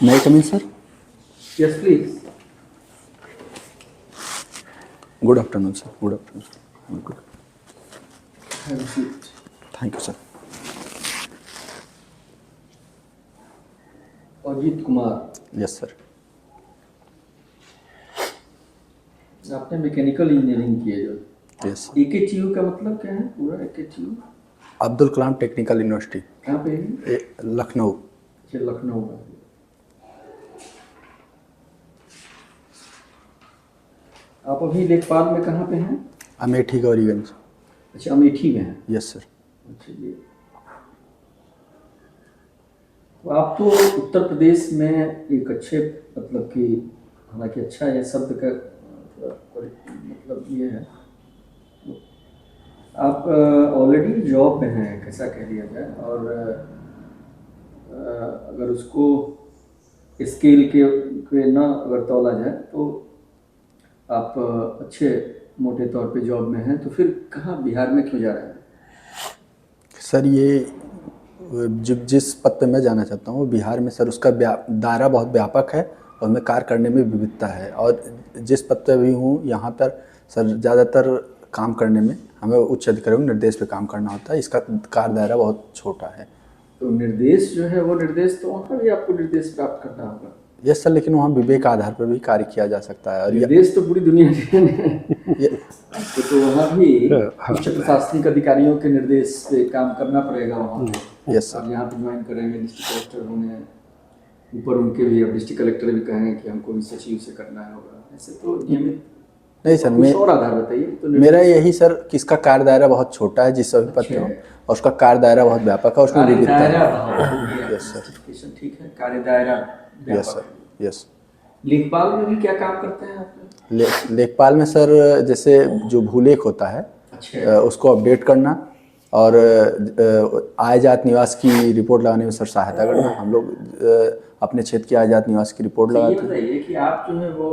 May I come in, sir? Yes, please. Good afternoon, sir. Good afternoon, sir. I'm good. Have a seat. Thank you, sir. Ajit Kumar, Yes, sir. आपने mechanical engineering की है जो Yes. AKTU का मतलब क्या है पूरा AKTU Abdul Kalam technical university, कहाँ पे है? लखनऊ। अच्छा, लखनऊ में। आप अभी लेखपाल में कहाँ पे हैं? अमेठी गौरीगंज। अच्छा, अमेठी में हैं। Yes sir. अच्छा जी। तो आप तो उत्तर प्रदेश में एक अच्छे मतलब कि हालांकि अच्छा है शब्द का मतलब ये है, आप ऑलरेडी जॉब में हैं कैसा कह दिया जाए, और अगर उसको स्केल के ना अगर तौला जाए तो आप अच्छे मोटे तौर पे जॉब में हैं, तो फिर कहाँ बिहार में क्यों जा रहे हैं? सर ये जिस पद पे मैं जाना चाहता हूँ बिहार में सर उसका दायरा बहुत व्यापक है और मैं कार्य करने में विविधता है, और जिस पद पे भी हूँ यहाँ पर सर ज़्यादातर काम करने में हमें उच्च अधिकारियों के निर्देश पे काम करना होता है। इसका कार्य दायरा बहुत छोटा है। तो निर्देश जो है वो निर्देश तो वहाँ भी आपको निर्देश प्राप्त करना होगा। यस सर, लेकिन वहाँ विवेक आधार पर भी कार्य किया जा सकता है। और निर्देश तो पूरी दुनिया में तो वहाँ भी उच्च प्रशासनिक अधिकारियों के निर्देश पे काम करना पड़ेगा वहाँ पे। Yes sir. यहाँ पे ज्वाइन करेंगे, डिस्ट्रिक्ट कलेक्टर होंगे, ऊपर उनके भी अब डिस्ट्रिक्ट कलेक्टर भी कहेंगे कि हमको भी सचिव से करना होगा, ऐसे तो नियमित नहीं सर, कुछ और आधार बताइए। तो मेरा यही सर कि इसका कार्य दायरा बहुत छोटा है जिस सभी पद पे हूँ, और उसका कार्य दायरा बहुत व्यापक है, उसमें विविधता है। Yes sir. ठीक है, कार्य दायरा यस सर। यस। लेखपाल में भी क्या काम करते हैं आप? लेखपाल में सर जैसे जो भूलेख होता है अच्छा, उसको अपडेट करना, और आय जात निवास की रिपोर्ट लगाने में सर सहायता करना। हम लोग अपने क्षेत्र की आय जात निवास की रिपोर्ट लगाते हैं। बताइए कि आप जो है वो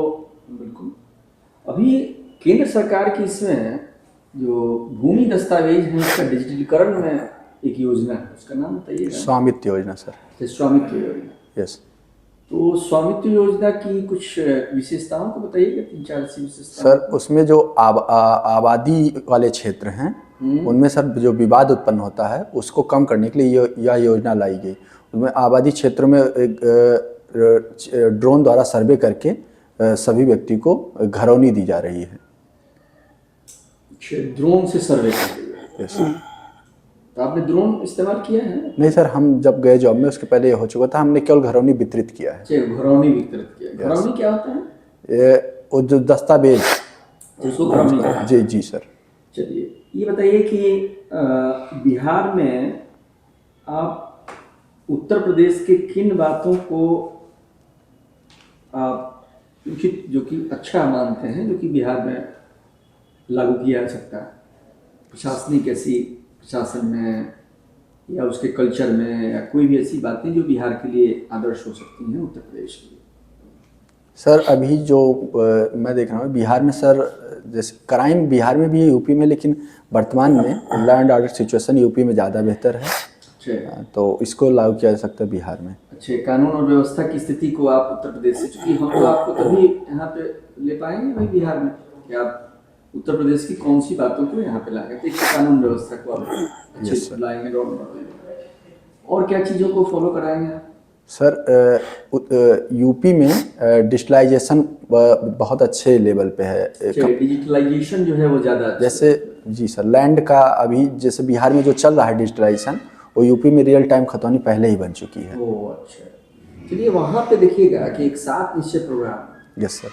बिल्कुल अभी केंद्र सरकार की इसमें जो भूमि दस्तावेज है उसका डिजिटलीकरण में एक योजना है, उसका नाम बताइए। स्वामित्व योजना सर। स्वामित्व योजना। यस। तो स्वामित्व योजना की कुछ विशेषताओं को बताइए, 3-4 विशेषताएं। सर उसमें जो आबादी वाले क्षेत्र हैं उनमें सर जो विवाद उत्पन्न होता है उसको कम करने के लिए यह योजना लाई गई। उसमें आबादी क्षेत्रों में एक ड्रोन द्वारा सर्वे करके सभी व्यक्ति को घरौनी दी जा रही है। ड्रोन से सर्वे कर रही है? यस। तो आपने ड्रोन इस्तेमाल किया है? नहीं सर, हम जब गए जॉब में उसके पहले ये हो चुका था, हमने केवल घरौनी वितरित किया है। घरौनी वितरित किया। घरौनी क्या होता है? ये वो जो दस्तावेज जिसको घरौनी। जी जी सर। चलिए ये बताइए कि बिहार में आप उत्तर प्रदेश के किन बातों को आप उचित जो कि अच्छा मानते हैं जो कि बिहार में लागू किया जा सकता है, प्रशासनिक ऐसी प्रशासन में या उसके कल्चर में, या कोई भी ऐसी बातें जो बिहार के लिए आदर्श हो सकती हैं उत्तर प्रदेश के लिए? सर अभी जो मैं देख रहा हूँ बिहार में सर, जैसे क्राइम बिहार में भी है यूपी में, लेकिन वर्तमान में law and order situation UP में ज़्यादा बेहतर है। अच्छा, तो इसको लागू किया जा सकता है बिहार में। अच्छा, कानून और व्यवस्था की स्थिति को आप उत्तर प्रदेश से, चूँकि हम तो आपको तभी यहाँ पे ले पाएंगे भाई बिहार में कि आप उत्तर प्रदेश की कौन सी बातों को यहाँ पे लाएंगे, तो एक कानून व्यवस्था को आप अच्छे से लाएंगे, और क्या चीज़ों को फॉलो कराएंगे आप? सर यूपी में डिजिटलाइजेशन बहुत अच्छे लेवल पे है। डिजिटलाइजेशन जो है वो ज़्यादा जैसे जी सर, लैंड का अभी जैसे बिहार में जो चल रहा है डिजिटलाइजेशन, वो यूपी में रियल टाइम खतौनी पहले ही बन चुकी है। ओह अच्छा। चलिए वहाँ पे देखिएगा कि एक 7 निश्चय प्रोग्राम। Yes sir.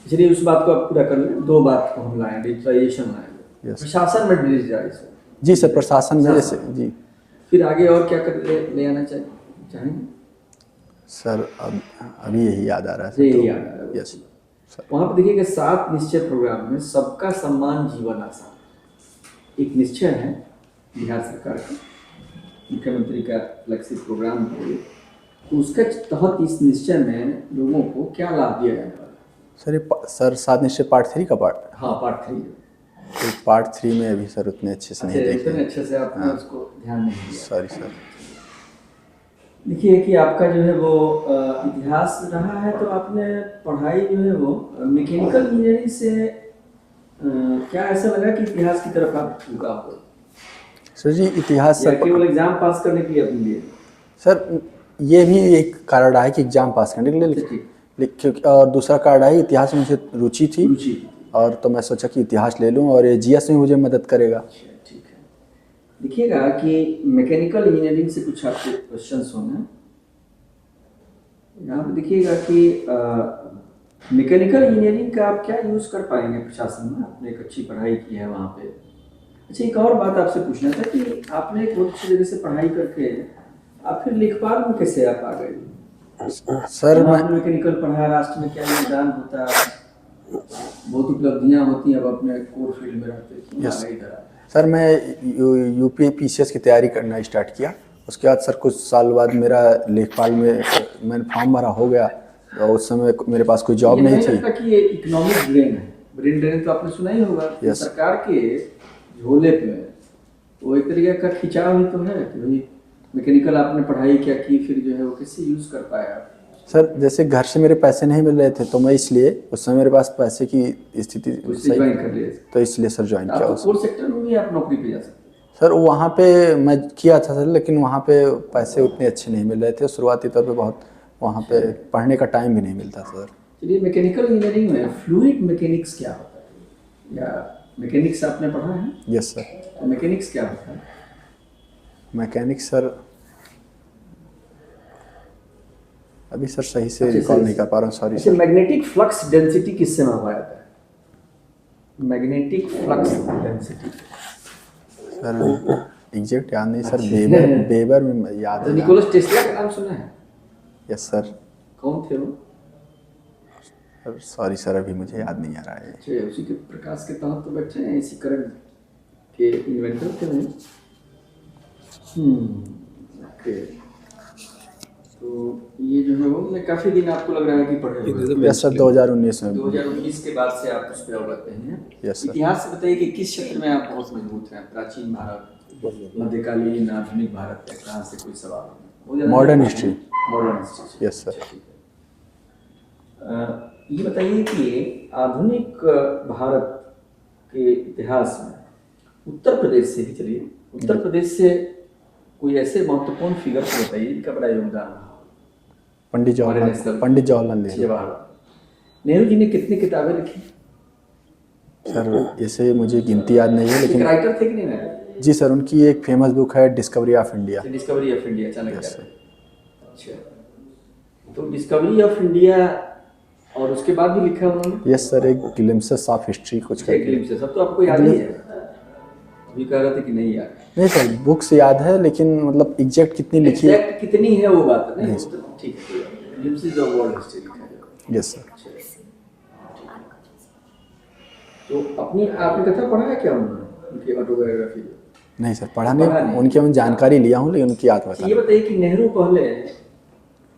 चलिए उस बात को आप पूरा कर लें। 2 बात को हम लाएँ, डिजिटलाइजेशन लाएंगे, प्रशासन में डिजिटलाइजेशन। जी सर, प्रशासन में जैसे जी। फिर आगे और क्या कर ले आना चाहेंगे सर? अब अभी यही याद आ रहा है। यही याद आ रहा है। Yes sir. वहाँ पे देखिएगा 7 निश्चय प्रोग्राम में सबका सम्मान जीवन आसान एक निश्चय है बिहार सरकार का, मुख्यमंत्री का फ्लैगशिप प्रोग्राम है। तो उसके तहत इस निश्चय में लोगों को क्या लाभ दिया जाएगा? सर 7 निश्चय पार्ट 3 का पार्ट? हाँ, पार्ट 3। तो पार्ट 3 में अभी सर उतने अच्छे से नहीं देखे। इतने अच्छे से आपने उसको ध्यान नहीं दिया। Sorry sir. देखिए कि आपका जो है वो इतिहास रहा है तो आपने पढ़ाई जो है वो मैकेनिकल इंजीनियरिंग से क्या ऐसा लगा कि इतिहास की तरफ आप झुका हो, सर जी इतिहास या सर केवल एग्जाम पास करने के लिए अपने लिए? सर ये भी एक कारण रहा है कि एग्ज़ाम पास करने के लिए, अच्छा, ठीक। क्योंकि और दूसरा कारण है इतिहास में मुझे रुचि थी, रुचि। और तो मैं सोचा कि इतिहास ले लूं और ये जीएस में मुझे मदद करेगा। अच्छा, ठीक है। देखिएगा कि मैकेनिकल इंजीनियरिंग से कुछ आपके क्वेश्चंस होंगे। यहाँ पे देखिएगा कि मैकेनिकल इंजीनियरिंग का आप क्या यूज़ कर पाएंगे प्रशासन में? आपने एक अच्छी पढ़ाई की है वहाँ पे। अच्छा, एक और बात आपसे पूछना था कि आपने एक बहुत अच्छी जगह से पढ़ाई करके आप फिर लेखपाल में कैसे आप आ गए? सर मैं आपने मैकेनिकल पढ़ा, राष्ट्र में क्या योगदान होता है, बहुत उपलब्धियाँ होती हैं, अब अपने कोर फील्ड में रहते हैं, क्यों आ गए इधर आप? सर मैं यूपी पीसीएस की तैयारी करना स्टार्ट किया। उसके बाद सर कुछ साल बाद मेरा लेखपाल में मैंने फॉर्म भरा, हो गया, और उस समय मेरे पास कोई जॉब ये नहीं नहीं थी। लगता कि ये इकोनॉमिक ड्रेन है? ब्रेन ड्रेन तो आपने सुना ही होगा कि Yes. सरकार के झोले पे वो एक तरीके का खिंचाव ही तो है कि भाई मैकेनिकल आपने पढ़ाई क्या की, फिर जो है वो कैसे यूज़ कर पाए आप? सर जैसे घर से मेरे पैसे नहीं मिल रहे थे, तो मैं इसलिए उस समय मेरे पास पैसे की स्थिति तो इसलिए ज्वाइन कर लिए। तो इसलिए सर ज्वाइन आप किया तो उस कोर सेक्टर में भी आप नौकरी पे जा सकते हैं। सर वहाँ पे मैं किया था सर, लेकिन वहाँ पे पैसे उतने अच्छे नहीं मिल रहे थे शुरुआती तौर पे, बहुत वहाँ पे पढ़ने का टाइम भी नहीं मिलता सर। चलिए, मैकेनिकल इंजीनियरिंग में फ्लूइड मैकेनिक्स क्या होता है, या मैकेनिक्स आपने पढ़ा है? Yes sir. तो मैकेनिक्स क्या होता है? मैकेनिक्स सर अभी सर सही से अच्छा, रिकॉल सही नहीं से। कर पा रहा हूँ, सॉरी अच्छा, सर। मैग्नेटिक फ्लक्स डेंसिटी किससे मापा जाता है? Magnetic flux density sir exact याद नहीं सर, अच्छा। बेबर में याद तो है। निकोलस टेस्ला का नाम सुना है? Yes sir. कौन थे वो? सॉरी सर अभी मुझे याद नहीं आ रहा है। अच्छा, उसी के प्रकाश के तहत तो बैठे हैं, इसी करंट के इन्वेंटर थे वो। ओके। तो ये जो है वो मैं काफ़ी दिन आपको लग रहा है कि पढ़े हुए। यस सर 2019 में। 2019 के बाद से आप उस पर अवगत नहीं हैं। Yes sir. इतिहास से बताइए कि किस क्षेत्र में आप बहुत मजबूत हैं? प्राचीन भारत, मध्यकालीन, आधुनिक भारत, या कहाँ से कोई सवाल? Modern history. Modern history. Yes sir. ये बताइए कि आधुनिक भारत के इतिहास में उत्तर प्रदेश से ही चलिए, उत्तर प्रदेश से कोई ऐसे महत्वपूर्ण फिगर को बताइए जिनका बड़ा योगदान है। पंडित जवाहरलाल नेहरू। नेहरू जी ने कितनी किताबें लिखी? सर ऐसे मुझे गिनती याद नहीं है, लेकिन राइटर थे कि नहीं नेहरू? जी सर, उनकी एक फेमस बुक है discovery of India. Discovery of India, Chanakya. Yes sir. अच्छा, तो डिस्कवरी ऑफ इंडिया और उसके बाद भी लिखा उन्होंने? यस सर, एक ग्लिम्पसेस ऑफ हिस्ट्री कुछ करके। ग्लिम्पसेस, सब तो आपको याद ही है। अभी कह रहे थे कि नहीं याद। नहीं सर, बुक्स याद है, लेकिन मतलब एग्जैक्ट कितनी लिखी है, एग्जैक्ट कितनी है वो बात नहीं। ठीक है, ग्लिम्पसेस ऑफ वर्ल्ड हिस्ट्री लिखा है। Yes sir. तो अपनी आपने कथा पढ़ा है क्या उन्होंने, उनकी ऑटोबायोग्राफी? नहीं सर, पढ़ा नहीं। उनकी मैं जानकारी लिया हूँ, लेकिन उनकी याद बता। ये बताइए कि नेहरू पहले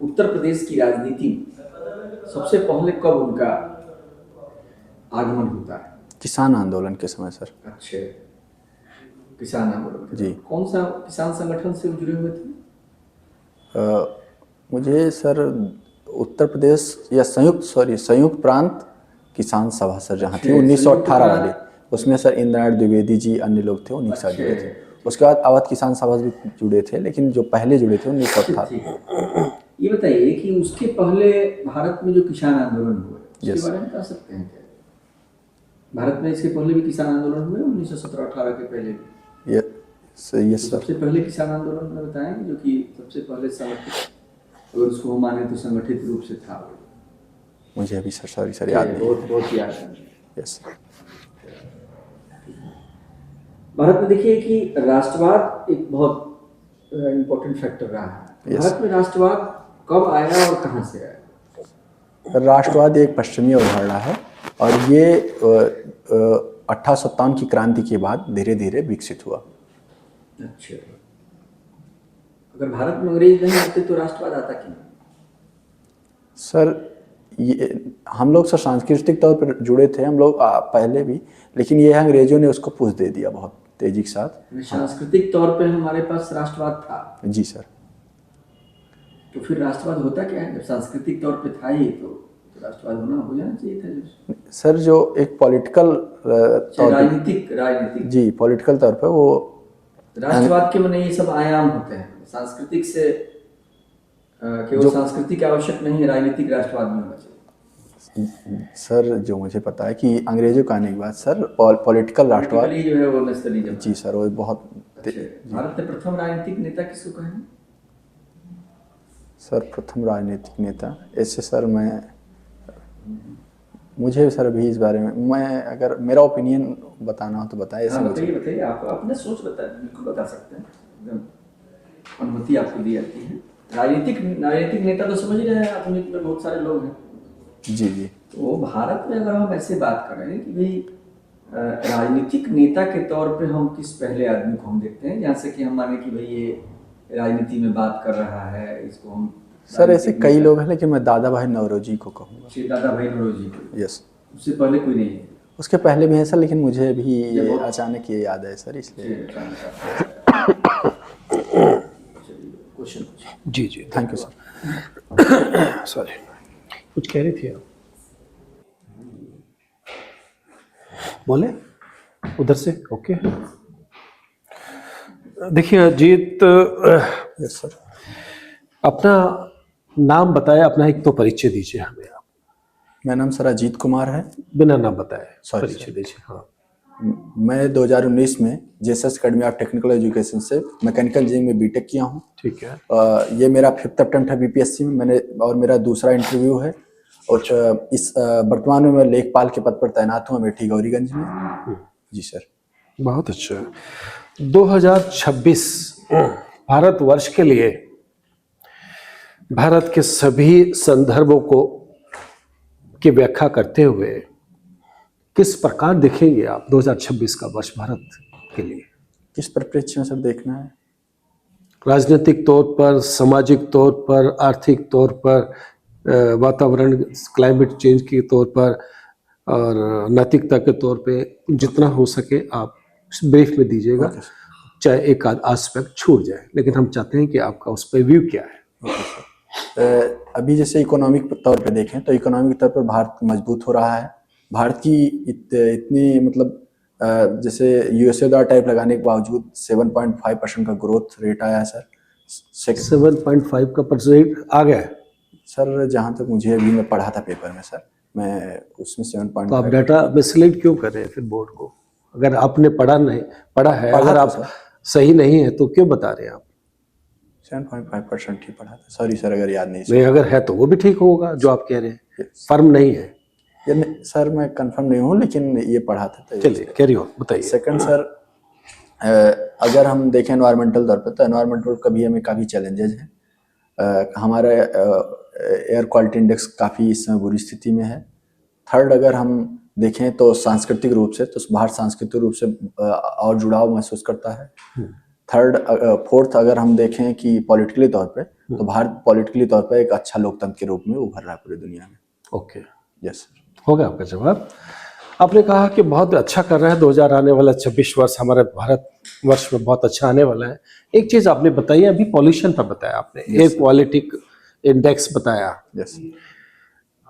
उत्तर प्रदेश की राजनीति में सबसे पहले कब उनका आगमन होता है? किसान आंदोलन के समय सर। अच्छा, किसान आंदोलन जी। कौन सा किसान संगठन से जुड़े हुए थे? मुझे सर उत्तर प्रदेश या संयुक्त प्रांत किसान सभा सर, जहाँ थी 1918 वाली, उसमें सर इंद्रायण द्विवेदी जी अन्य लोग थे, उन्हीं के साथ जुड़े थे। उसके बाद अवध किसान सभा भी जुड़े थे, लेकिन जो पहले जुड़े थे 1918। ये बताइए कि उसके पहले भारत में जो किसान आंदोलन हुए उसके बारे में बता सकते हैं क्या? भारत में इसके पहले भी किसान आंदोलन हुए 1917-18 के पहले भी? Yes sir. सबसे पहले किसान आंदोलन में बताएंगे जो कि सबसे पहले संगठित, अगर उसको हम माने तो संगठित रूप से था? मुझे अभी सर याद नहीं। बहुत याद है। Yes sir. भारत में देखिए कि राष्ट्रवाद एक बहुत इम्पोर्टेंट फैक्टर रहा है। भारत में राष्ट्रवाद कब आया और कहाँ से आया? राष्ट्रवाद एक पश्चिमी अवधारणा है, और ये 1857 की क्रांति के बाद धीरे धीरे विकसित हुआ। अच्छा, अगर भारत में अंग्रेज नहीं आते तो राष्ट्रवाद आता क्यों? सर ये हम लोग सर सांस्कृतिक तौर पर जुड़े थे हम लोग पहले भी, लेकिन ये अंग्रेजों ने उसको पुश दे दिया बहुत तेजी के साथ। सांस्कृतिक तौर पे हमारे पास राष्ट्रवाद था। जी सर। तो फिर राष्ट्रवाद होता क्या है? जब सांस्कृतिक तौर पे था ही तो राष्ट्रवाद हो जाना चाहिए था। जो सर जो एक पॉलिटिकल तौर पे, राजनीतिक जी पॉलिटिकल तौर पे वो राष्ट्रवाद के मैंने ये सब आयाम होते हैं सांस्कृतिक से, केवल सांस्कृतिक आवश्यक नहीं है, राजनीतिक राष्ट्रवाद में होना चाहिए। सर जो मुझे पता है कि अंग्रेजों का आने के बाद सर पॉलिटिकल राष्ट्रवाद जो है वो नस्ली जमा। जी सर वो बहुत भारत में प्रथम राजनीतिक नेता किसको कहें? सर प्रथम राजनीतिक नेता ऐसे सर मुझे सर अभी इस बारे में मैं अगर मेरा ओपिनियन बताना हो तो बताए। ऐसे बताइए आप अपने सोच बताए, बिल्कुल बता सकते हैं, अनुमति आपको दी जाती है। राजनीतिक नेता तो समझ रहे हैं आधुनिक में बहुत सारे लोग हैं। जी जी। तो भारत में अगर हम ऐसे बात कर रहे हैं कि भाई राजनीतिक नेता के तौर पे हम किस पहले आदमी को हम देखते हैं, जहाँ से कि हम माने कि भाई ये राजनीति में बात कर रहा है, इसको हम सर ऐसे कई लोग हैं लेकिन मैं दादा भाई नौरोजी को कहूँगा। दादा भाई नौरोजी को? यस। उससे पहले कोई नहीं है? उसके पहले भी है सर लेकिन मुझे अभी ये अचानक ये याद है सर इसलिए। क्वेश्चन? जी जी थैंक यू सर। सॉरी कुछ कह रही थी आप, बोले उधर से। ओके देखिए अजीत, यस सर। अपना नाम बताया, अपना एक तो परिचय दीजिए हमें आप। मेरा नाम सर अजीत कुमार है। बिना नाम बताए Sorry, परिचय दीजिए। हाँ मैं 2019 में JSS academy of technical education से मैकेनिकल इंजीनियरिंग में बीटेक किया हूँ। ठीक है। ये मेरा 5th अटेम्प्ट है बीपीएससी में, मैंने और मेरा दूसरा इंटरव्यू है। और इस वर्तमान में मैं लेखपाल के पद पर तैनात हूँ अमेठी गौरीगंज में। जी सर। बहुत अच्छा। 2026 भारतवर्ष के लिए भारत के सभी संदर्भों को की व्याख्या करते हुए किस प्रकार देखेंगे आप 2026 का वर्ष भारत के लिए? किस परिप्रेक्ष्य में सर देखना है? राजनीतिक तौर पर, सामाजिक तौर पर, आर्थिक तौर पर, वातावरण क्लाइमेट चेंज के तौर पर और नैतिकता के तौर पे जितना हो सके आप ब्रीफ में दीजिएगा, चाहे एक आध एस्पेक्ट छूट जाए, लेकिन हम चाहते हैं कि आपका उस पर व्यू क्या है। अभी जैसे इकोनॉमिक तौर पे देखें तो इकोनॉमिक तौर पर भारत मजबूत हो रहा है। भारत की इतनी मतलब जैसे यूएसए द्वारा टाइप लगाने के बावजूद 7.5% का ग्रोथ रेट आया है सर। 7.5 का परसेंट आ गया है सर, जहाँ तक मुझे अभी मैं पढ़ा था पेपर में सर, मैं उसमें 7.5। तो आप डाटा मिसलीड क्यों कर रहे हैं फिर बोर्ड को? अगर आपने पढ़ा है अगर आप सही नहीं है तो क्यों बता रहे हैं आप? 7.5% ही पढ़ा था। सॉरी सर अगर याद नहीं। अगर है तो वो भी ठीक होगा जो आप कह रहे हैं, फर्म नहीं है। सर मैं कंफर्म नहीं हूँ लेकिन ये पढ़ा था। चलिए कैरी ऑन बताइए। सेकंड सर, अगर हम देखें एनवायरमेंटल तौर पर तो एनवायरमेंटल कभी हमें काफ़ी चैलेंजेस हैं। हमारा एयर क्वालिटी इंडेक्स काफ़ी इस समय बुरी स्थिति में है। थर्ड, अगर हम देखें तो सांस्कृतिक रूप से तो भारत सांस्कृतिक रूप से और जुड़ाव महसूस करता है। फोर्थ, अगर हम देखें कि पॉलिटिकली तौर पे तो भारत पॉलिटिकली तौर पे एक अच्छा लोकतंत्र के रूप में उभर रहा है पूरी दुनिया में। Okay yes sir. हो गया आपका जवाब। आपने कहा कि बहुत अच्छा कर रहा है 2000 आने वाला 26 वर्ष हमारे भारत वर्ष में बहुत अच्छा आने वाला है। एक चीज आपने बताई, अभी पॉल्यूशन पर बताया आपने, एयर क्वालिटी इंडेक्स बताया। यस।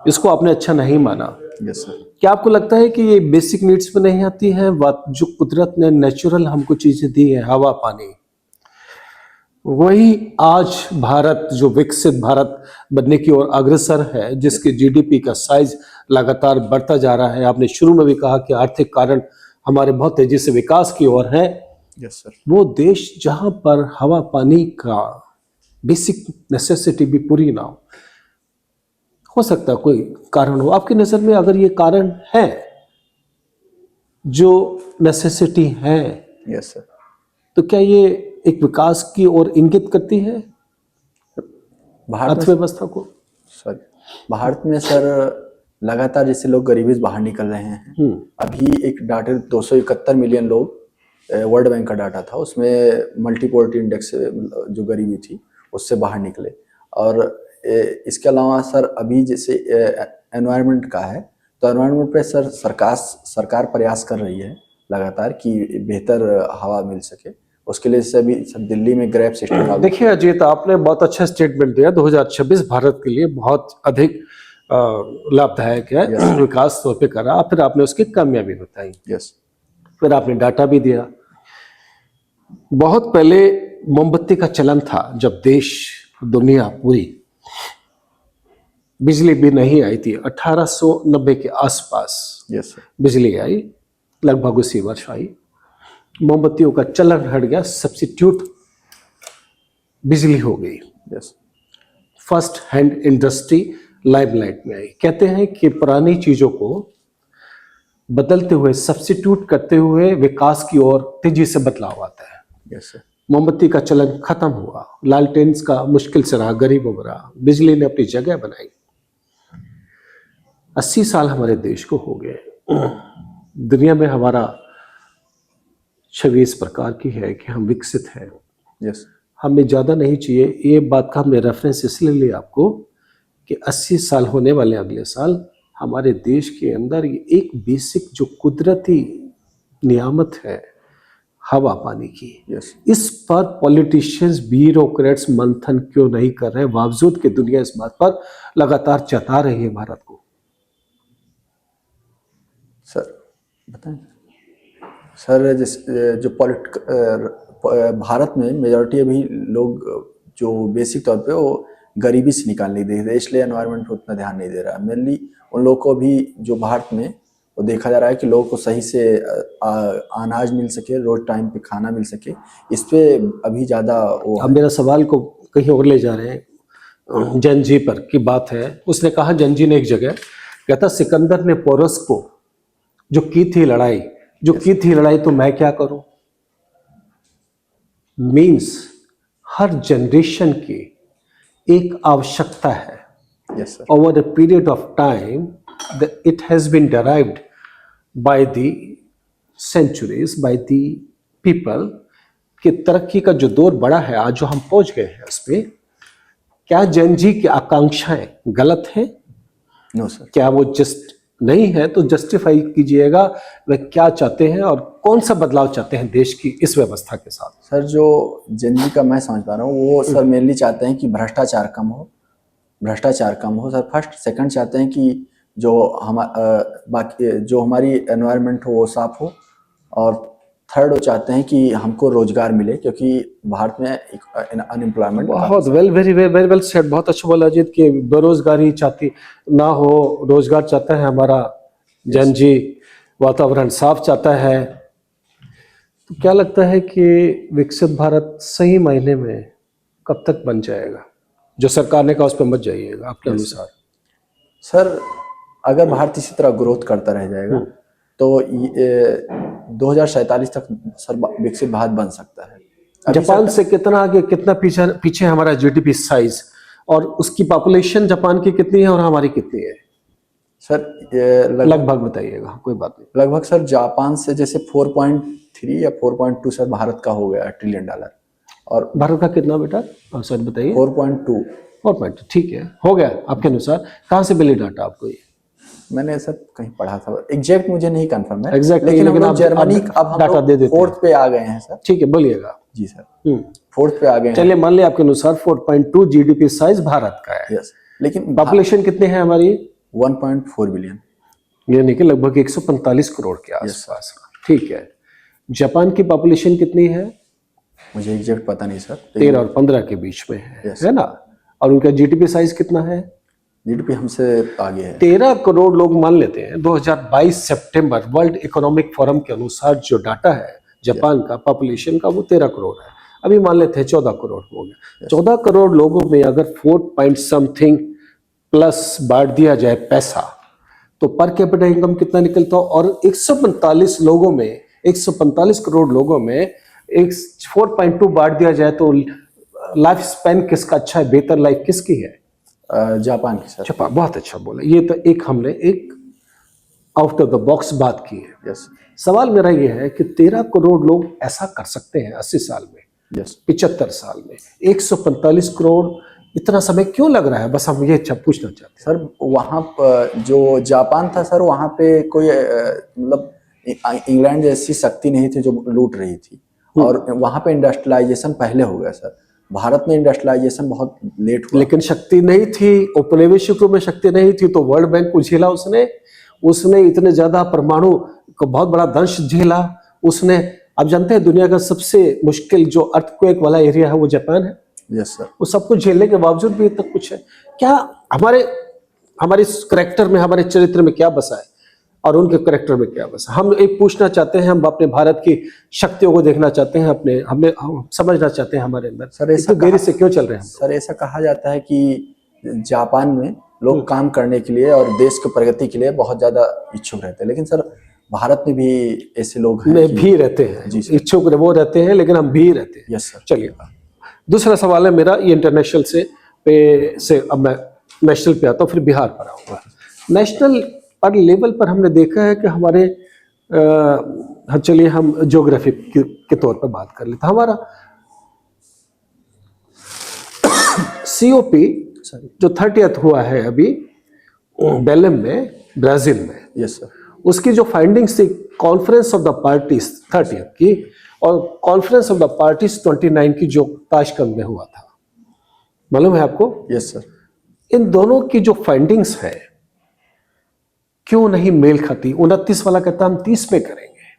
इसको आपने अच्छा नहीं माना। Yes sir. क्या आपको लगता है कि ये बेसिक नीड्स में नहीं आती है? जो कुदरत ने नेचुरल हमको चीजें दी है, हवा पानी, वही आज भारत जो विकसित भारत बनने की ओर अग्रसर है, जिसके जीडीपी का साइज लगातार बढ़ता जा रहा है। आपने शुरू में भी कहा कि आर्थिक कारण हमारे बहुत तेजी से विकास की ओर है। Yes sir. वो देश जहां पर हवा पानी का बेसिक नेसेसिटी भी पूरी ना हो सकता कोई कारण हो आपकी नजर में? अगर ये कारण है जो नेसेसिटी है, यस सर, तो क्या ये एक विकास की ओर इंगित करती है अर्थव्यवस्था को? सॉरी, भारत में सर लगातार जैसे लोग गरीबी से बाहर निकल रहे हैं। अभी एक डाटा 271 मिलियन लोग, वर्ल्ड बैंक का डाटा था, उसमें मल्टीपोवर्टी इंडेक्स जो गरीबी थी उससे बाहर निकले। और इसके अलावा सर अभी जैसे एनवायरनमेंट का है तो एनवायरनमेंट पे सर सरकार प्रयास कर रही है लगातार कि बेहतर हवा मिल सके। उसके लिए सभी सब दिल्ली में ग्रैब सिस्टम लागू। देखिए अजीत, आपने बहुत अच्छा स्टेटमेंट दिया। 2026 भारत के लिए बहुत अधिक लाभदायक है, विकास तौर पे करा। फिर आपने उसकी कमियां भी बताई, यस फिर आपने डाटा भी दिया। बहुत पहले मोमबत्ती का चलन था, जब देश दुनिया पूरी बिजली भी नहीं आई थी। 1890 के आसपास यस सर। बिजली आई, लगभग उसी वर्ष आई। मोमबत्तियों का चलन हट गया, सब्स्टिट्यूट बिजली हो गई। Yes first hand industry limelight में आई। कहते हैं कि पुरानी चीजों को बदलते हुए, सब्स्टिट्यूट करते हुए विकास की ओर तेजी से बदलाव आता है। Yes sir. मोमबत्ती का चलन खत्म हुआ, लालटेन का मुश्किल से रहा, गरीबों में रहा, बिजली ने अपनी जगह बनाई। 80 साल हमारे देश को हो गए। दुनिया में हमारा छवि इस प्रकार की है कि हम विकसित हैं। यस हमें ज़्यादा नहीं चाहिए। ये बात का हमने रेफरेंस इसलिए लिया आपको कि 80 साल होने वाले अगले साल हमारे देश के अंदर ये एक बेसिक जो कुदरती नियामत है हवा पानी की, यस इस पर पॉलिटिशियंस, ब्यूरोक्रेट्स मंथन क्यों नहीं कर रहे, बावजूद कि दुनिया इस बात पर लगातार जता रही है भारत को। सर बताएं सर। जो भारत में मेजॉरिटी अभी लोग जो बेसिक तौर पे वो गरीबी से निकाल नहीं दे रहे, इसलिए एनवायरनमेंट पर उतना ध्यान नहीं दे रहा। मेनली उन लोगों को भी जो भारत में वो देखा जा रहा है कि लोगों को सही से अनाज मिल सके, रोज टाइम पे खाना मिल सके, इस पे अभी ज़्यादा वो। अब मेरा सवाल को कहीं और ले जा रहे हैं। जंजी पर की बात है। उसने कहा, जंजी ने एक जगह कहता, सिकंदर ने पोरस को जो की थी लड़ाई तो मैं क्या करूं। मीन्स हर जनरेशन की एक आवश्यकता है। Yes sir. Over a period of time it has been derived by the centuries, by the people, कि तरक्की का जो दौर बड़ा है, आज जो हम पहुंच गए हैं उस पे, क्या जंजी की आकांक्षाएं गलत है? No sir. क्या वो जस्ट नहीं है? तो जस्टिफाई कीजिएगा, वे क्या चाहते हैं और कौन सा बदलाव चाहते हैं देश की इस व्यवस्था के साथ। सर जो जंजी का मैं समझ पा रहा हूँ वो सर मेनली चाहते हैं कि भ्रष्टाचार कम हो सर। फर्स्ट सेकंड चाहते हैं कि जो बाकी जो हमारी एनवायरनमेंट हो वो साफ हो, और थर्ड वो चाहते हैं कि हमको रोजगार मिले, क्योंकि भारत में अनएम्प्लॉयमेंट बहुत वेरी वेल सेड, बहुत अच्छा बोला अजीत कि बेरोजगारी चाहती ना हो, रोजगार चाहता है हमारा जंजी, वातावरण साफ चाहता है। तो क्या लगता है कि विकसित भारत सही मायने में कब तक बन जाएगा? जो सरकार ने कहा उस पर मत जाइएगा, आपके अनुसार। सर अगर भारत इसी तरह ग्रोथ करता रह जाएगा तो 2047 तक सर विकसित भारत बन सकता है। जापान से कितना आगे, कितना पीछे हमारा जीडीपी साइज, और उसकी पॉपुलेशन जापान की कितनी है और हमारी कितनी है सर? लगभग बताइएगा, कोई बात नहीं। लगभग सर जापान से जैसे 4.3 या 4.2 सर भारत का हो गया $1 ट्रिलियन। और भारत का कितना बेटा सर बताइए? 4.2। 4.2 ठीक है, हो गया आपके अनुसार। कहाँ से मिली डाटा आपको ये? मैंने सर कहीं पढ़ा था, एग्जैक्ट मुझे नहीं कंफर्म है। एग्जैक्ट लेकिन हम लोग जर्मनी अब हम डाटा दे देते 4th पे आ गए हैं सर। ठीक है, बोलिएगा। जी सर 4th पे आ गए हैं। चलिए मान लिया आपके अनुसार 4.2 जीडीपी साइज भारत का है। यस, लेकिन पॉपुलेशन कितनी है हमारी? 1.4 बिलियन, यानी कि लगभग 145 करोड़ के आसपास। ठीक है। जापान की पॉपुलेशन कितनी है? मुझे एग्जैक्ट पता नहीं सर। 13 और 15 के बीच में है ना? और उनका जीडीपी साइज कितना है? जीडीपी हमसे आगे है। 13 करोड़ लोग मान लेते हैं। 2022 सितंबर वर्ल्ड इकोनॉमिक फोरम के अनुसार जो डाटा है जापान का पॉपुलेशन का, वो 13 करोड़ है। अभी मान लेते हैं 14 करोड़ हो गया। 14 करोड़ लोगों में अगर 4.something प्लस बांट दिया जाए पैसा, तो पर कैपिटा इनकम कितना निकलता हो? और 145 लोगों में, 145 करोड़ लोगों में 4.2 बांट दिया जाए तो लाइफ स्पैन किसका अच्छा है, बेहतर लाइफ किसकी है? जापान की सर। जापान, बहुत अच्छा बोला। ये तो एक हमने एक आउट ऑफ द बॉक्स बात की है। यस। सवाल मेरा ये है कि 13 करोड़ लोग ऐसा कर सकते हैं 80 साल में, यस, 75 साल में, 145 करोड़ इतना समय क्यों लग रहा है? बस हम ये पूछना चाहते हैं सर। वहाँ जो जापान था सर, वहाँ पे कोई मतलब इंग्लैंड जैसी शक्ति नहीं थी जो लूट रही थी। और वहाँ पे इंडस्ट्रियलाइजेशन पहले हो गया सर। भारत में इंडस्ट्रियलाइजेशन बहुत लेट हुआ। लेकिन शक्ति नहीं थी, औपनिवेशिक रूप में शक्ति नहीं थी, तो वर्ल्ड बैंक को झेला उसने। उसने इतने ज्यादा परमाणु को बहुत बड़ा दंश झेला उसने। आप जानते हैं दुनिया का सबसे मुश्किल जो अर्थक्वेक वाला एरिया है वो जापान है। Yes sir. वो सब कुछ झेलने के बावजूद भी इतना कुछ है। क्या हमारे करेक्टर में, हमारे चरित्र में क्या बसा है और उनके करेक्टर में क्या बसा? हम एक पूछना चाहते हैं, हम अपने भारत की शक्तियों को देखना चाहते हैं, हम समझना चाहते हैं हमारे अंदर सर ऐसा इतनी देरी से क्यों चल रहे हैं हम? सर ऐसा कहा जाता है कि जापान में लोग काम करने के लिए और देश की प्रगति के लिए बहुत ज्यादा इच्छुक रहते हैं, लेकिन सर भारत में भी ऐसे लोग हैं भी रहते हैं। जी सर। इच्छुक वो रहते हैं, लेकिन हम भी रहते हैं। Yes sir. चलिए, दूसरा सवाल है मेरा, ये इंटरनेशनल से अब मैं नेशनल पे आता हूँ, फिर बिहार पर आऊँगा। नेशनल पर लेवल पर हमने देखा है कि हमारे चलिए हम ज्योग्राफी के तौर पर बात कर लेते हैं। हमारा COP जो 30th हुआ है अभी बेलम में, ब्राजील में, यस सर, उसकी जो फाइंडिंग्स थी conference of the parties 30th की और कॉन्फ्रेंस ऑफ द पार्टीज 29 की जो ताशकंद में हुआ था, मालूम है आपको? Yes sir. इन दोनों की जो फाइंडिंग्स है क्यों नहीं मेल खाती? 29 वाला कहता हम 30 में करेंगे,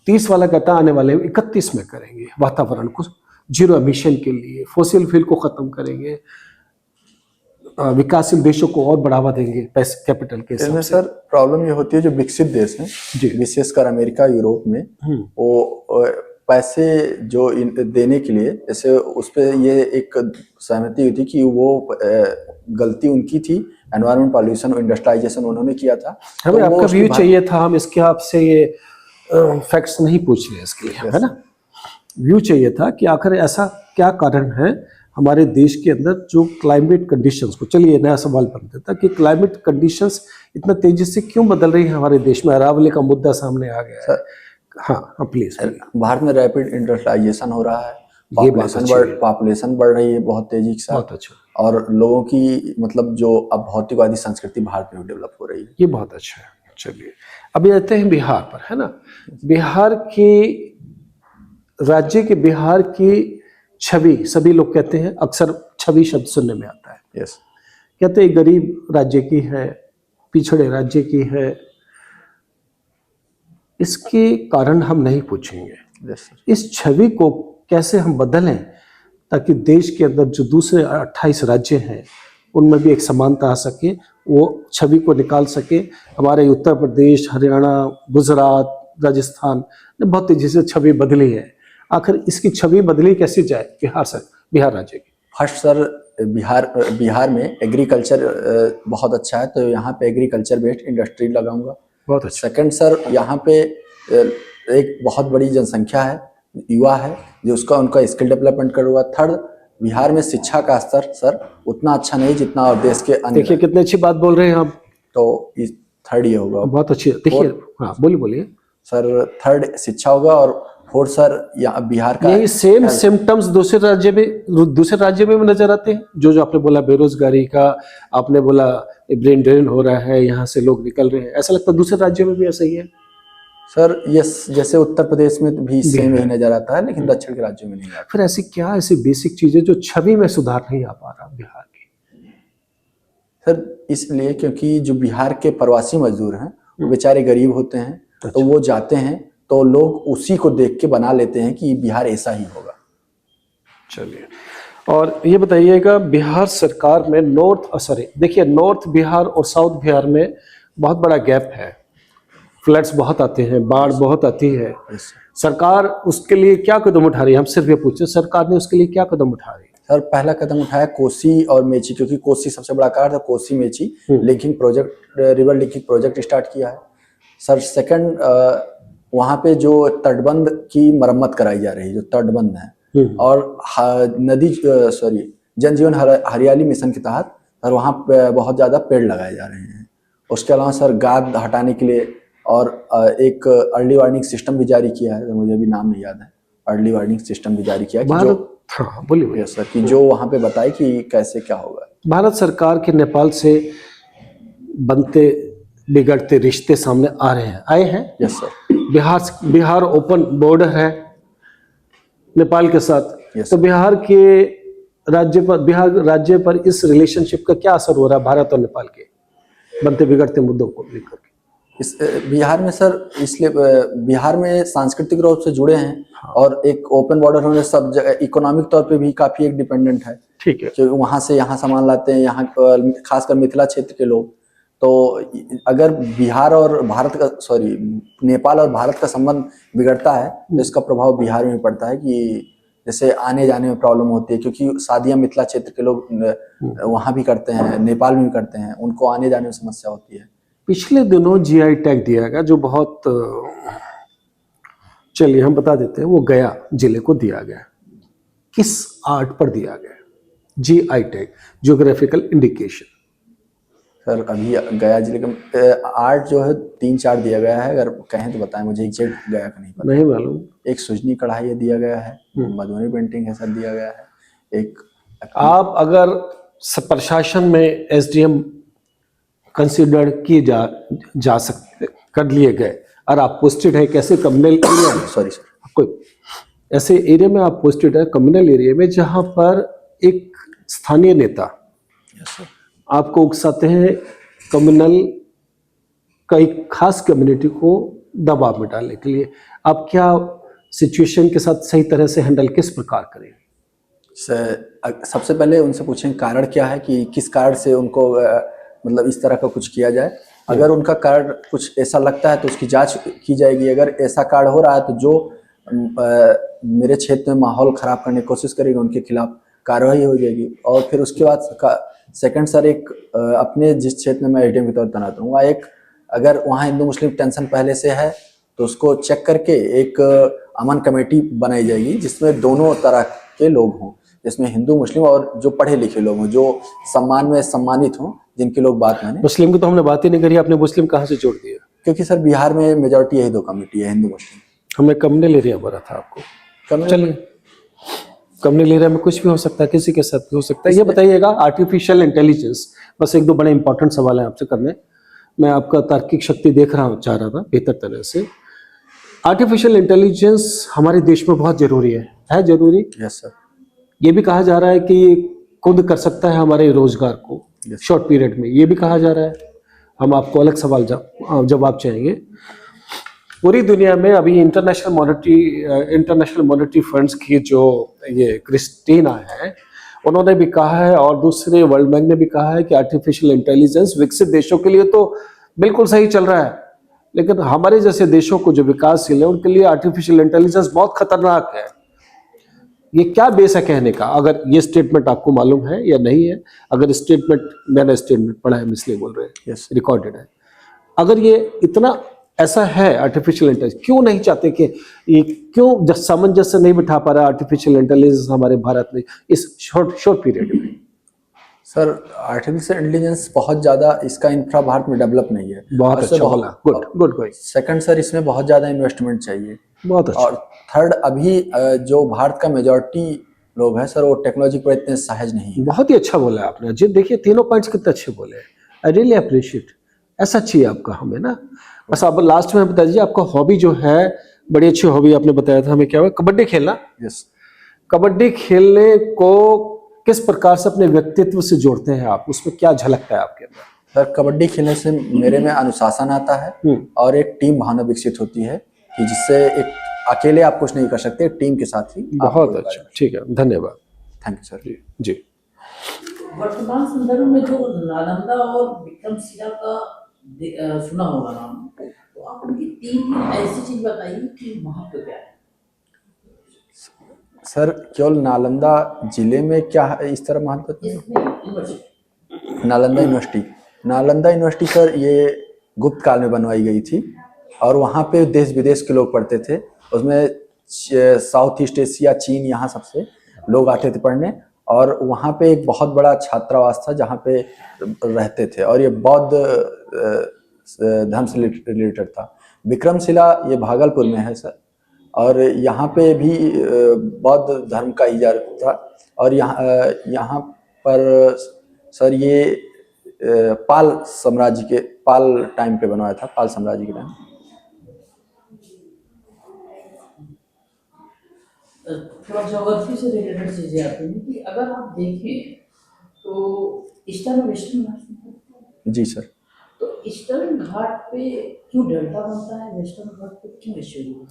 30 वाला कहता आने वाले 31 में करेंगे, वातावरण को जीरो एमिशन के लिए, फोसिल फ्यूल को खत्म करेंगे, विकासशील देशों को और बढ़ावा देंगे पैसे कैपिटल के हिसाब से। सर प्रॉब्लम ये होती है जो विकसित देश हैं जी, विशेषकर अमेरिका यूरोप में, वो पैसे जो देने के लिए, जैसे उस पर ये एक सहमति हुई थी कि वो गलती उनकी थी, एनवायरमेंट पॉल्यूशन और इंडस्ट्रियलाइजेशन उन्होंने किया था। हमें आपका व्यू चाहिए था, हम इसके आपसे ये फैक्ट्स नहीं पूछ रहे इसके लिए, है ना? व्यू चाहिए था कि आखिर ऐसा क्या कारण है हमारे देश के अंदर जो क्लाइमेट कंडीशंस को, चलिए नया सवाल बन देता कि क्लाइमेट कंडीशंस इतना तेजी से क्यों बदल रही है हमारे देश में। अरावली का मुद्दा सामने आ गया है। हाँ प्लीज। भारत में रैपिड इंडस्ट्रियलाइजेशन हो रहा है, पॉपुलेशन बढ़ रही है बहुत तेजी के साथ। बहुत अच्छा। और लोगों की मतलब जो अब भौतिकवादी संस्कृति भारत में डेवलप हो रही है, ये बहुत अच्छा है। चलिए अभी आते हैं बिहार पर, है ना? बिहार की राज्य के बिहार की छवि, सभी लोग कहते हैं, अक्सर छवि शब्द सुनने में आता है। यस। कहते हैं गरीब राज्य की है, पिछड़े राज्य की है। इसके कारण हम नहीं पूछेंगे। यस। इस छवि को कैसे हम बदलें ताकि देश के अंदर जो दूसरे 28 राज्य हैं उनमें भी एक समानता आ सके, वो छवि को निकाल सके। हमारे उत्तर प्रदेश, हरियाणा, गुजरात, राजस्थान ने बहुत तेजी से छवि बदली है। आखिर इसकी छवि बदली कैसे जाए बिहार राज्य की? फर्स्ट सर, बिहार में एग्रीकल्चर बहुत अच्छा है, तो यहाँ पे एग्रीकल्चर बेस्ड इंडस्ट्री लगाऊंगा। बहुत अच्छा। सेकंड सर, यहाँ पे एक बहुत बड़ी जनसंख्या है, युवा है, जो उनका स्किल डेवलपमेंट करूँगा। थर्ड, बिहार में शिक्षा का स्तर सर उतना अच्छा नहीं जितना और देश के अन्य। देखिए कितनी अच्छी बात बोल रहे हैं आप। तो इस थर्ड ये होगा। बहुत अच्छी। देखिए हाँ बोलिए सर। थर्ड शिक्षा होगा और फोर्थ सर यहाँ बिहार का यही सेम सिम्टम्स दूसरे राज्य में नजर आते हैं। जो आपने बोला बेरोजगारी का, आपने बोला ब्रेन ड्रेन हो रहा है, यहाँ से लोग निकल रहे हैं, ऐसा लगता है दूसरे राज्यों में भी ऐसा ही है सर। यस, जैसे उत्तर प्रदेश में भी सेम ही नजर आता है, लेकिन दक्षिण के राज्यों में नहीं आता। फिर ऐसी बेसिक चीजें जो छवि में सुधार नहीं आ पा रहा बिहार की? सर इसलिए क्योंकि जो बिहार के प्रवासी मजदूर हैं वो बेचारे गरीब होते हैं। अच्छा। तो वो जाते हैं तो लोग उसी को देख के बना लेते हैं कि बिहार ऐसा ही होगा। चलिए, और ये बताइएगा बिहार सरकार में नॉर्थ बिहार और साउथ बिहार में बहुत बड़ा गैप है। फ्लड्स बहुत आते हैं, बाढ़ बहुत आती है। सरकार उसके लिए क्या कदम उठा रही है? हम सिर्फ ये पूछते हैं सरकार ने उसके लिए क्या कदम उठा रही है? सर पहला कदम उठाया कोसी और मेची, क्योंकि कोसी सबसे बड़ा कार्य था, Kosi Mechi linking project, river linking project start किया है सर। सेकंड, वहाँ पे जो तटबंध की मरम्मत कराई जा रही है, जो तटबंध है, और नदी जन जीवन हरियाली मिशन के तहत सर वहाँ पे बहुत ज़्यादा पेड़ लगाए जा रहे हैं। उसके अलावा सर गाद हटाने के लिए और एक अर्ली वार्निंग सिस्टम भी जारी किया है, मुझे भी नाम नहीं याद है। अर्ली वार्निंग सिस्टम भी जारी किया कि जो बोलिए सर कि जो वहाँ पे बताए कि कैसे क्या होगा। भारत सरकार के नेपाल से बनते बिगड़ते रिश्ते सामने आए हैं। Yes sir. Bihar open border है, नेपाल के साथ। Yes, तो बिहार राज्य पर इस रिलेशनशिप का क्या असर हो रहा है भारत और नेपाल के बनते बिगड़ते मुद्दों को लेकर के? इस बिहार में सर इसलिए बिहार में सांस्कृतिक रूप से जुड़े हैं और एक ओपन बॉर्डर होने से सब जगह इकोनॉमिक तौर पे भी काफी एक डिपेंडेंट है। ठीक है। जो वहां से यहाँ सामान लाते हैं, यहाँ खासकर मिथिला क्षेत्र के लोग। तो अगर बिहार और भारत का नेपाल और भारत का संबंध बिगड़ता है तो इसका प्रभाव बिहार में पड़ता है कि जैसे आने जाने में प्रॉब्लम होती है, क्योंकि शादियां मिथिला क्षेत्र के लोग वहां भी करते हैं, नेपाल में भी करते हैं, उनको आने जाने में समस्या होती है। पिछले दिनों जीआई टैग दिया गया जो बहुत, चलिए हम बता देते हैं, वो गया जिले को दिया गया। किस आर्ट पर दिया गया GI tag, geographical indication? Sir अभी गया जिले का आर्ट जो है 3-4 दिया गया है, अगर कहें तो बताएं, मुझे एग्जैक्ट गया का नहीं पता। नहीं मालूम। एक सुजनी कढ़ाई दिया गया है, मधुबनी पेंटिंग है सर दिया गया है। एक आप अगर प्रशासन में एसडीएम कंसिडर किए जा सकते कर लिए गए और आप पोस्टेड है कैसे कम्युनल एरिया में, सॉरी सर, कोई ऐसे एरिया में आप पोस्टेड है कम्युनल एरिया में जहां पर एक स्थानीय नेता आपको उकसाते हैं कम्युनल का एक खास कम्युनिटी को दबाव में डालने के लिए, आप क्या सिचुएशन के साथ सही तरह से हैंडल किस प्रकार करें? सबसे पहले उनसे पूछें कारण क्या है, कि किस कारण से उनको मतलब इस तरह का कुछ किया जाए। अगर उनका कारण कुछ ऐसा लगता है तो उसकी जांच की जाएगी। अगर ऐसा कारण हो रहा है तो जो मेरे क्षेत्र में माहौल खराब करने की कोशिश करेगी उनके खिलाफ कार्रवाई हो जाएगी। और फिर उसके बाद सेकंड सर, एक अपने जिस क्षेत्र में मैं एडीएम के तौर पर तैनात हूँ, एक अगर वहाँ हिंदू मुस्लिम टेंशन पहले से है तो उसको चेक करके एक अमन कमेटी बनाई जाएगी जिसमें दोनों तरह के लोग हों, जिसमें हिंदू मुस्लिम और जो पढ़े लिखे लोग हों, जो सम्मान में सम्मानित हों, जिनके लोग बात माने। मुस्लिम की तो हमने बात ही नहीं करी, आपने मुस्लिम कहाँ से जोड़ दिया? क्योंकि सर बिहार में मेजोरिटी यही 2 कमेटी है, हिंदू मुस्लिम। हमने कम्युनल एरिया बोला था आपको। चलिए, कम्युनल एरिया में कुछ भी हो सकता है, किसी के साथ भी हो सकता है। ये बताइएगा, आर्टिफिशियल इंटेलिजेंस, बस 1-2 बड़े इंपॉर्टेंट सवाल है आपसे करने। मैं आपका तार्किक शक्ति देख रहा हूँ, चाह रहा था बेहतर तरह से। आर्टिफिशियल इंटेलिजेंस हमारे देश में बहुत जरूरी है जरूरी? Yes sir. ये भी कहा जा रहा है कि खुद कर सकता है हमारे रोजगार को शॉर्ट पीरियड में, ये भी कहा जा रहा है। हम आपको अलग सवाल जवाब चाहेंगे। पूरी दुनिया में अभी इंटरनेशनल मॉनेटरी फंड्स की जो ये क्रिस्टीना है, उन्होंने भी कहा है और दूसरे वर्ल्ड बैंक ने भी कहा है कि आर्टिफिशियल इंटेलिजेंस विकसित देशों के लिए तो बिल्कुल सही चल रहा है, लेकिन हमारे जैसे देशों को जो विकासशील है उनके लिए आर्टिफिशियल इंटेलिजेंस बहुत खतरनाक है। ये क्या बेस है कहने का? अगर ये स्टेटमेंट आपको मालूम है या नहीं है? अगर मैंने स्टेटमेंट पढ़ा है, इसलिए बोल रहे हैं, रिकॉर्डेड है। अगर ये इतना ऐसा है आर्टिफिशियल इंटेलिजेंस, क्यों नहीं चाहते कि ये, क्यों सामंजस्य नहीं बिठा पा रहा आर्टिफिशियल इंटेलिजेंस हमारे भारत में इस शॉर्ट पीरियड में? सर आर्टिफिशियल इंटेलिजेंस बहुत ज़्यादा इसका इंफ्रा भारत में डेवलप नहीं है। बहुत अच्छा बोला, गुड। सेकंड सर, इसमें बहुत ज़्यादा इन्वेस्टमेंट चाहिए। बहुत अच्छा। और थर्ड, अभी जो भारत का मेजॉरिटी लोग हैं सर, वो टेक्नोलॉजी पर इतने सहज नहीं है। बहुत ही अच्छा बोला आपने जी। देखिए, तीनों पॉइंट्स कितने अच्छे बोले, आई रियली अप्रिशिएट। ऐसा चाहिए आपका हमें ना। बस आप लास्ट में बता दीजिए, आपका हॉबी जो है, बड़ी अच्छी हॉबी आपने बताया था हमें, क्या हुआ? कबड्डी खेलना। यस। कबड्डी खेलने को किस प्रकार से अपने व्यक्तित्व से जोड़ते हैं आप, उसमें क्या झलकता है आपके अंदर? सर कबड्डी खेलने से मेरे में अनुशासन आता है और एक टीम भावना विकसित होती है कि जिससे एक अकेले आप कुछ नहीं कर सकते, टीम के साथ ही। बहुत अच्छा, ठीक है, धन्यवाद। Thank you sir. जी। वर्तमान संदर्भ में जो नालंदा और विक्रमशिला का सुना होगा नाम, तो आप उनकी 3 ऐसी चीज बताइए कि महत्व क्या है? सर केवल नालंदा जिले में क्या है इस तरह महत्व? नालंदा यूनिवर्सिटी सर, ये गुप्त काल में बनवाई गई थी और वहाँ पे देश विदेश के लोग पढ़ते थे। उसमें साउथ ईस्ट एशिया, चीन, यहाँ सबसे लोग आते थे पढ़ने। और वहाँ पे एक बहुत बड़ा छात्रावास था जहाँ पे रहते थे, और ये बौद्ध धर्म से रिलेटेड था। विक्रमशिला ये भागलपुर में है सर, और यहाँ पे भी बौद्ध धर्म का ही था। और यहाँ पर सर ये पाल टाइम पे बनवाया था, पाल साम्राज्य के टाइम। थोड़ा ज्योग्राफी से रिलेटेड चीजें आती हैं कि अगर आप देखें तो ईस्टर्न और वेस्टर्न घाट, जी सर। तो ईस्टर्न घाट पे क्यों डेल्टा बनता है, वेस्टर्न घाट पे क्यों एस्चुरिन?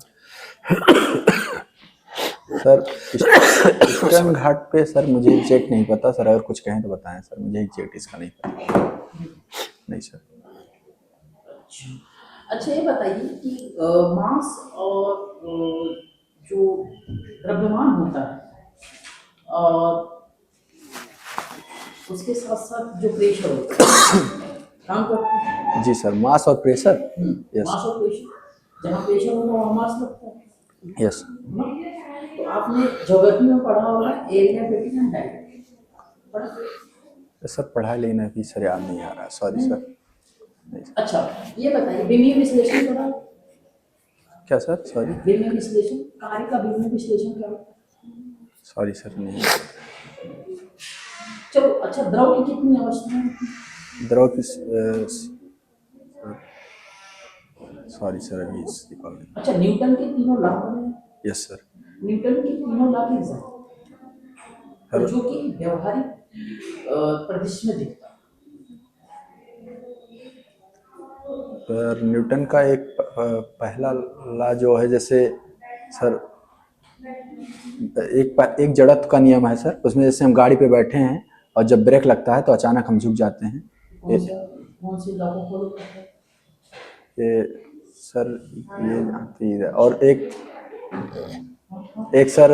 सर ईस्टर्न घाट पे सर मुझे एग्जैक्ट नहीं पता सर, अगर कुछ कहें तो बताएं सर, मुझे एग्जैक्ट इसका नहीं पता। नहीं सर। अच्छा ये बताइए कि मांस और जो द्रव्यमान होता है और उसके साथ साथ जो प्रेशर होता है काम करते हैं। जी सर, मास और प्रेशर। यस मास और प्रेशर, जहाँ प्रेशर होगा वहाँ मास लगता है यस। ना? तो आपने ज्योग्राफी में पढ़ा होगा एरिया वेटिंग एंड डायरेक्ट पढ़ा? सर पढ़ा लेकिन अभी सर याद नहीं आ रहा, सॉरी सर। अच्छा ये बताइए विमीय विश्लेषण पढ़ा? क्या सर? सॉरी विमीय विश्लेषण, कार्य का विमीय विश्लेषण क्या होता है? सॉरी सर, नहीं। चलो अच्छा, द्रव की कितनी अवस्थाएं होती हैं? द्रव की सॉरी सर, अभी रिकॉल नहीं। अच्छा न्यूटन के तीनों लॉ बने? Yes sir. न्यूटन के तीनों लॉ की एग्जाम्पल जो कि व्यवहारिक परिदृश्य में दिखता है। पर न्यूटन का एक पहला लॉ जो है, जैसे सर एक जड़त्व का नियम है सर, उसमें जैसे हम गाड़ी पे बैठे हैं और जब ब्रेक लगता है तो अचानक हम झुक जाते हैं। कौन से लॉ को फॉलो करते हैं? ये सर ये जानती है। और एक सर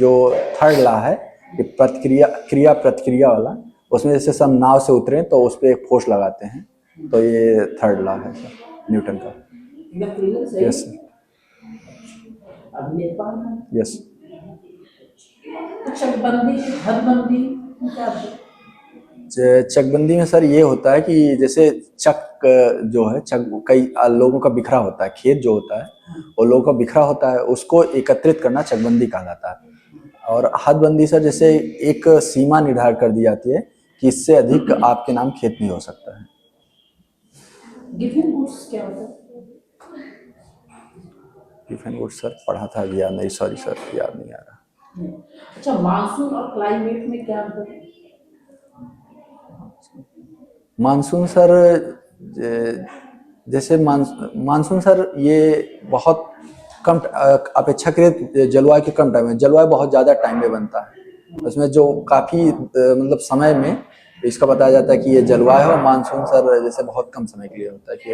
जो थर्ड लॉ है, ये क्रिया प्रतिक्रिया वाला, उसमें जैसे सब नाव से उतरे तो उस पर एक फोर्स लगाते हैं, तो ये थर्ड लॉ है सर न्यूटन का। Yes sir. अभी एक बार में यस। चकबंदी हदबंदी क्या है? चकबंदी में सर ये होता है कि जैसे चक जो है, चक कई लोगों का बिखरा होता है, खेत जो होता है वो लोगों का बिखरा होता है, उसको एकत्रित करना चकबंदी कहलाता है। और हदबंदी सर जैसे एक सीमा निर्धारित कर दी जाती है कि इससे अधिक आपके नाम खेत नहीं हो सकता है। गिवन गुड्स क्या होता है? गिवन गुड्स सर पढ़ा था, अभी याद नहीं, सॉरी सर याद नहीं आ रहा। अच्छा मानसून और क्लाइमेट में क्या अंतर है? मानसून सर जैसे मानसून सर ये बहुत कम अपेक्षाकृत जलवायु के कम टाइम में, जलवायु बहुत ज़्यादा टाइम में बनता है, उसमें जो काफ़ी मतलब समय में इसका बताया जाता है कि ये जलवायु और मानसून सर जैसे बहुत कम समय के लिए होता है कि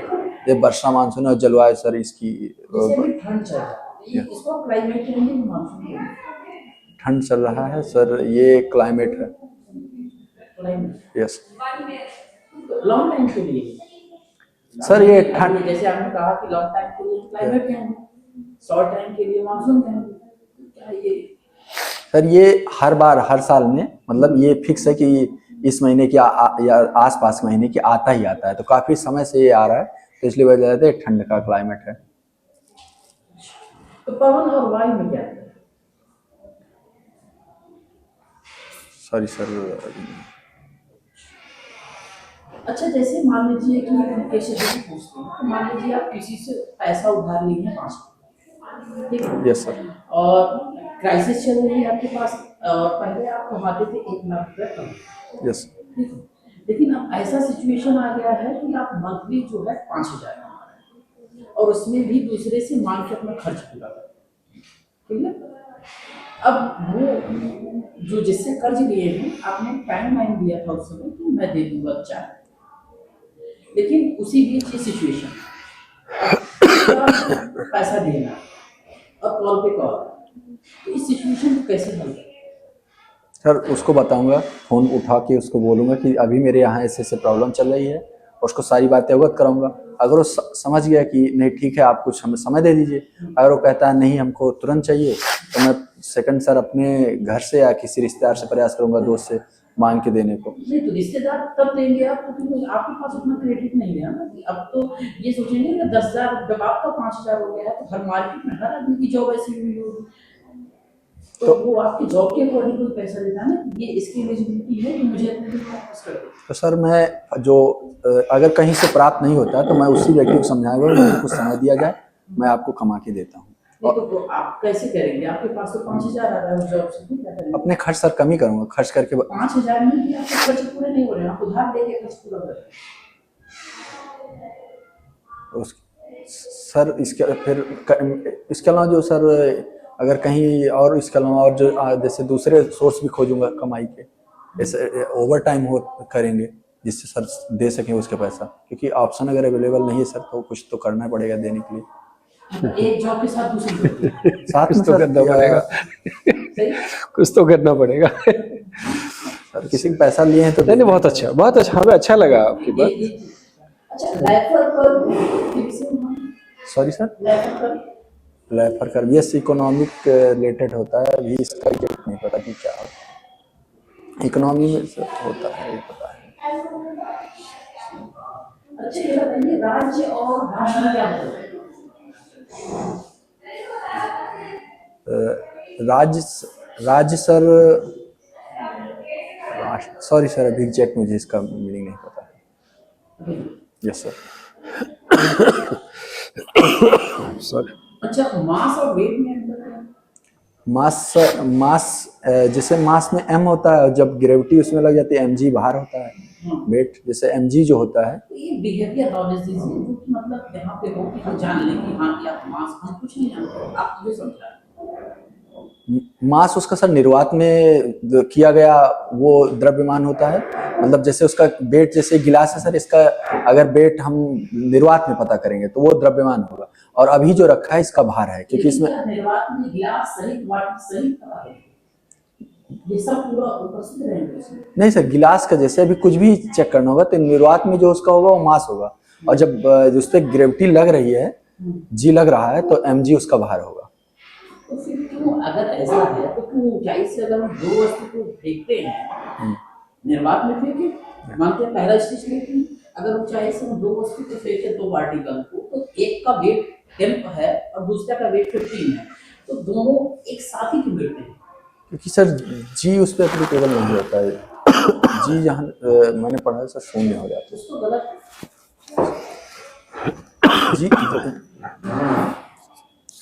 ये वर्षा मानसून और जलवायु सर इसकी ठंड चल रहा है, इसको क्लाइमेट कहेंगे, मानसून ठंड चल रहा है सर, ये क्लाइमेट है। यस। लॉन्ग टाइम के लिए सर ये ठंड, जैसे आपने कहा कि लॉन्ग टाइम के लिए क्लाइमेट कहेंगे, शॉर्ट टाइम के लिए मानसून कहेंगे, क्या ये सर ये हर बार हर साल में मतलब ये फिक्स है कि इस महीने की या आसपास महीने की आता ही आता है, तो काफी समय से ये आ रहा है, तो इसलिए वजह से ठंड का क्लाइमेट है। तो पवन और वायु में क्या है? Sorry sir. अच्छा जैसे मान लीजिए कि कैसे पूछते हैं, तो मान लीजिए आप किसी से पैसा उधार लिए हैं 5 ठीक है? Yes sir. और क्राइसिस चल रही है आपके पास, और पहले आप कमाते थे 1 लाख रुपए कम, यस। ठीक है? लेकिन अब ऐसा सिचुएशन आ गया है कि आप मंथली जो है 5,000 कमा रहे हैं और उसमें भी दूसरे से मांग के अपना खर्च पूरा कर रहे हैं, ठीक है? अब वो जो जिससे कर्ज लिए हैं आपने टाइम लाइन दिया था उस समय कि मैं दे दूंगा 4, लेकिन उसी बीच ये सिचुएशन पैसा देना और कॉल पे कॉल, तो इस सिचुएशन को कैसे हल करें? सर उसको बताऊंगा, फ़ोन उठा के उसको बोलूँगा कि अभी मेरे यहाँ ऐसे ऐसे प्रॉब्लम चल रही है, और उसको सारी बातें अवगत कराऊंगा। अगर वो समझ गया कि नहीं ठीक है आप कुछ हमें समय दे दीजिए, अगर वो कहता है नहीं हमको तुरंत चाहिए, तो मैं सेकंड सर अपने घर से या किसी रिश्तेदार से प्रयास करूंगा, दोस्त से मांग के देने को। नहीं तो रिश्तेदार तब देंगे आपको क्योंकि आपके पास उतना क्रेडिट नहीं है ना, अब तो ये सोचेंगे कि 10,000 जब आपका 5,000 हो गया है तो हर मार्केट में हर आदमी की जॉब ऐसी हुई होगी, तो वो आपकी जॉब के अकॉर्डिंग कोई पैसा देता है ना, ये इसकी एलिजिबिलिटी है कि मुझे इतने दिन वापस कर दो। तो सर मैं जो अगर कहीं से प्राप्त नहीं होता तो मैं उसी व्यक्ति को समझाऊंगा कि मुझे कुछ समय दिया जाए, मैं आपको कमा के देता हूँ। नहीं तो आप कैसे करेंगे? आपके पास तो 5,000 आ रहा है उस जॉब से, फिर क्या करेंगे? अपने खर्च सर कम ही करूँगा, खर्च करके 5,000 में भी आपके खर्च पूरे नहीं हो रहे हैं, आप उधार लेके खर्च पूरा कर रहे हैं। उस सर इसके अलावा जो सर अगर कहीं और इसके अलावा और जो जैसे दूसरे सोर्स भी खोजूंगा कमाई के, जैसे ओवर टाइम हो करेंगे जिससे सर दे सकें उसके पैसा, क्योंकि ऑप्शन अगर अवेलेबल नहीं है सर तो कुछ तो करना पड़ेगा देने के लिए। एक जॉब के साथ दूसरी जॉब साथ कुछ में तो सर करना पड़ेगा, सही। कुछ तो करना पड़ेगा। सर किसी को पैसा लिए हैं तो नहीं नहीं, बहुत अच्छा, बहुत अच्छा, हमें अच्छा लगा आपकी बात। अच्छा, रेफर कर सॉरी सर, रेफर कर यस इकोनॉमिक रिलेटेड होता है, अभी इसका एग्जैक्ट नहीं पता कि क्या इकोनॉमी में सर होता है, ये पता है। अच्छा ये बताइए, राज्य और भाषा में क्या अंतर है? राज्य सर, सॉरी सर अभी एग्जैक्ट मुझे इसका मीनिंग नहीं पता है। Yes sir. सॉरी। अच्छा, मास और वेट में अंतर क्या है? मास जैसे मास में m होता है, जब ग्रेविटी उसमें लग जाती है mg बाहर होता है। वेट जैसे mg जो होता है। तो ये बिहेवियर नॉलेज दीजिए, जो कि मतलब यहाँ पे हो कि जान लें कि हाँ कि आप मास, हम कुछ नहीं जानते, आप मुझे समझाएं। मास उसका सर निर्वात में किया गया वो द्रव्यमान होता है, मतलब जैसे उसका वेट, जैसे गिलास है सर, इसका अगर वेट हम निर्वात में पता करेंगे तो वो द्रव्यमान होगा, और अभी जो रखा है इसका भार है, क्योंकि इसमें निर्वात में गिलास सहित वाटर सहित पता है, ये सब पूरा उपस्थित रहेंगे इसमें। नहीं सर, गिलास का जैसे अभी कुछ भी चेक करना होगा तो निर्वात में जो उसका होगा वो मास होगा, और जब उस पर ग्रेविटी लग रही है, जी लग रहा है, तो mg उसका भार होगा। तो फिर क्यों, अगर ऐसा है तो क्यों ऊंचाई से अगर हम दो वस्तु को फेंकते हैं, निर्वात में फेंके, मानते हैं पहला स्टेज लेते हैं, अगर ऊंचाई से हम दो वस्तु को फेंके, दो पार्टिकल को, तो एक का वेट 10 है और दूसरा का वेट 15 है, तो दोनों एक साथ ही क्यों गिरते हैं? क्योंकि सर जी उस पर एप्लीकेबल नहीं होता है, जी जहाँ मैंने पढ़ा है सर शून्य हो जाता है। तो गलत जी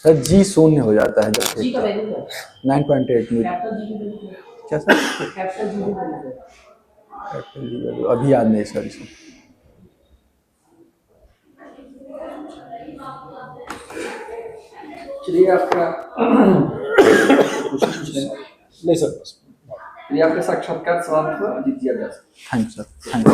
सर, जी शून्य हो जाता है जब जी का वैल्यू क्या है? 9.8 मीटर। कैपिटल जी की वैल्यू क्या है? क्या सर? कैपिटल जी की वैल्यू क्या है? कैपिटल जी वैल्यू अभी याद नहीं सर इसे। चलिए आपका कुछ पूछ लें। नहीं सर, बस। चलिए आपका साक्षात्कार समाप्त हुआ, अजीत जी आप जा सकते हैं। Thank you sir, thank you.